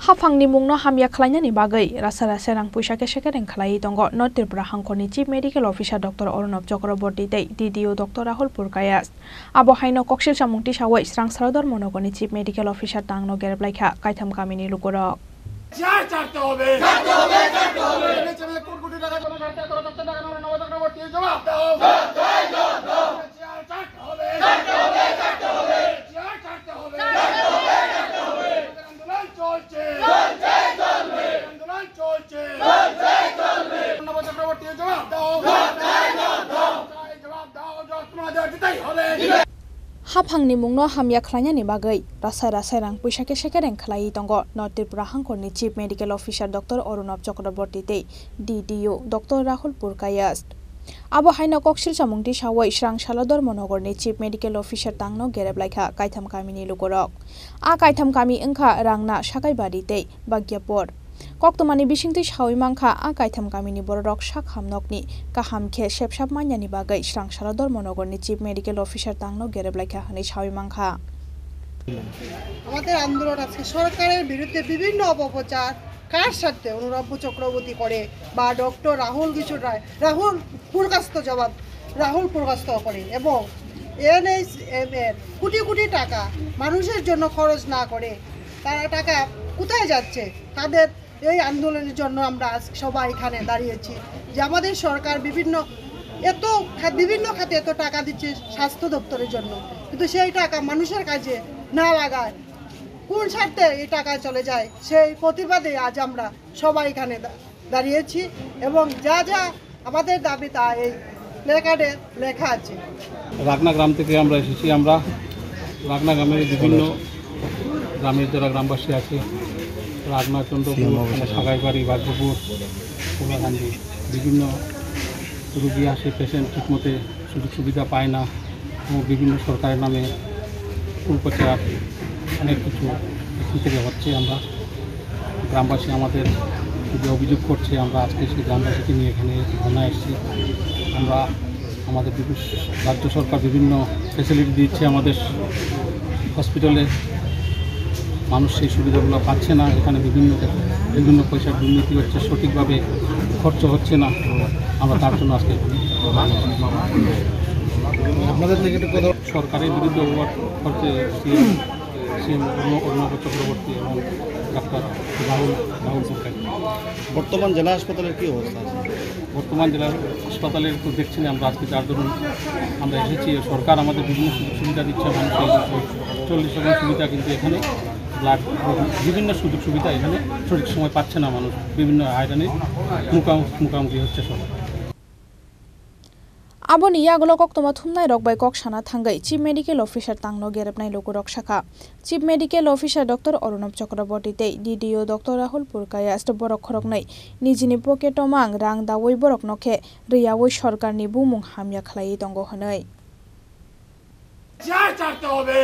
Hafangni mungno hamya khlainani bagai rasa serang puisa kesekereng khlai tongo North Tripura hangkoni Chief Medical Officer Dr. Arunab Chakraborty tei DDO Dr. Rahul Purkayas abo haino koksil samungti sawai Srangsalo Dharmanagari Chief Medical Officer Tangnok Gwreblaikha Kaitham Kamini Lukurok Hafangni mungno hamya khlainani bagai rasa rang puisa kesekereng khlai tongo North Tripura hangkoni Chief Medical Officer Dr. Arunab Chakraborty tei DDO Dr. Rahul Purkayas abo haino koksil samungti sawai Srangsalo Dharmanagarni Chief Medical Officer Tangnok Gwreblaikha Kaitham Kamini Lukurok a Kaitham Kami wngkha rangna sakaibari tei bagyapor Koktomani bisingti sawi mangkha a Kaitham Kamini borok sakhamnokni kaham khe sepsap manyani bagai Srangsalo Dharmanagarni Chief Medical Officer Tangnok Gwreblaikha hini sawi mangkha আমাদের আন্দোলন আজকে সরকারের বিরুদ্ধে বিভিন্ন অপপ্রচার কার সাথে অনুরাগ চক্রবর্তী করে বা ডক্টর রাহুল পুরকাস্ত করে এবং এনএইচএম এর কোটি কোটি টাকা মানুষের জন্য খরচ না করে তারা টাকা কোথায় যাচ্ছে তাদের এই আন্দোলনের জন্য আমরা সবাই এখানে দাঁড়িয়েছি যে আমাদের সরকার বিভিন্ন খাতে এত টাকা দিচ্ছে স্বাস্থ্য দপ্তরের জন্য কিন্তু সেই টাকা মানুষের কাছে না লাগায় কোন স্বার্থে এই টাকা চলে যায় সেই প্রতিবাদে আজ আমরা সবাই এখানে দাঁড়িয়েছি এবং যা আমাদের দাবি তা এই প্ল্যাকার্ডে লেখা আছে রাগনা গ্রাম থেকে আমরা এসেছি আমরা রাগনা গ্রামের বিভিন্ন গ্রামের যারা গ্রামবাসী আছে রাগনা চন্দ্রপুর সাগাইবাড়ি ভাগ্যপুর কোলাকান্দি বিভিন্ন রোগী আসে পেশেন্ট ঠিকমতো সুযোগ সুবিধা পায় না এবং বিভিন্ন সরকারের নামে প্রচার অনেক কিছু এখান থেকে হচ্ছে আমরা গ্রামবাসী আমাদের যে অভিযোগ করছে আমরা আজকে সেই গ্রামবাসীকে নিয়ে এখানে ধর্নায় এসেছি আমরা আমাদের রাজ্য সরকার বিভিন্ন ফ্যাসিলিটি দিচ্ছে আমাদের হসপিটালে মানুষ সেই সুবিধাগুলো পাচ্ছে না এখানে বিভিন্ন পয়সার দুর্নীতি হচ্ছে সঠিকভাবে খরচ হচ্ছে না আমরা তার জন্য আজকে আপনাদের থেকে সরকারের বিরুদ্ধে অভিযোগ করছে সিএম অরুণাভ চক্রবর্তী এবং ডাক্তার রাহুল পুরকাই বর্তমান জেলা হাসপাতালের কী অবস্থা আছে বর্তমান জেলা হাসপাতালের তো দেখছি না আমরা আজকে যার ধরুন আমরা এসেছি সরকার আমাদের বিভিন্ন সুযোগ সুবিধা দিচ্ছে মানুষের 40% সুবিধা কিন্তু এখানে ব্লাড বিভিন্ন সুযোগ সুবিধা এখানে সঠিক সময় পাচ্ছে না মানুষ বিভিন্ন আয়রনের মুখোমুখি হচ্ছে সব Aboni yagolo koktoma thumnai rokbai koksana thangai Chief Medical Officer Tangnok Gwrebnai Lukurok shakha Chief Medical Officer Dr. Arunab Chakraborty tei DDO Dr. Rahul Purkayas borok khorognai nijini poketomang rang dawoi borok nokhe riyawoi sarkarni bumung hamya khlai tongo honai ছাড়তে হবে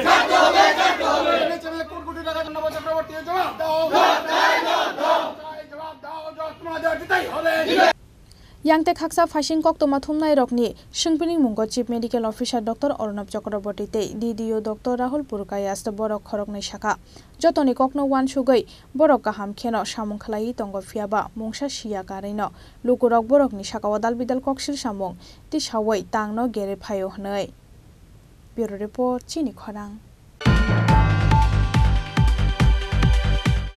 কোটি টাকা চক্রবর্তী জবাব দাও তোমাদের দিতেই হবে Yangte khaksa phasing koktoma thumnai rokni sungpining mungo Chief Medical Officer Dr. Arunab Chakraborty tei DDO Dr. Rahul Purkayas borok khorognai shakha jotoni kokno wan sugai borok kaham kheno samung khlai tongo phiaba mungsa sia kareino Lukurok borokni sakao dalbidal koksil samung ti sawai Tangnok Gwreblaikha honai Bureau Report Chini Khorang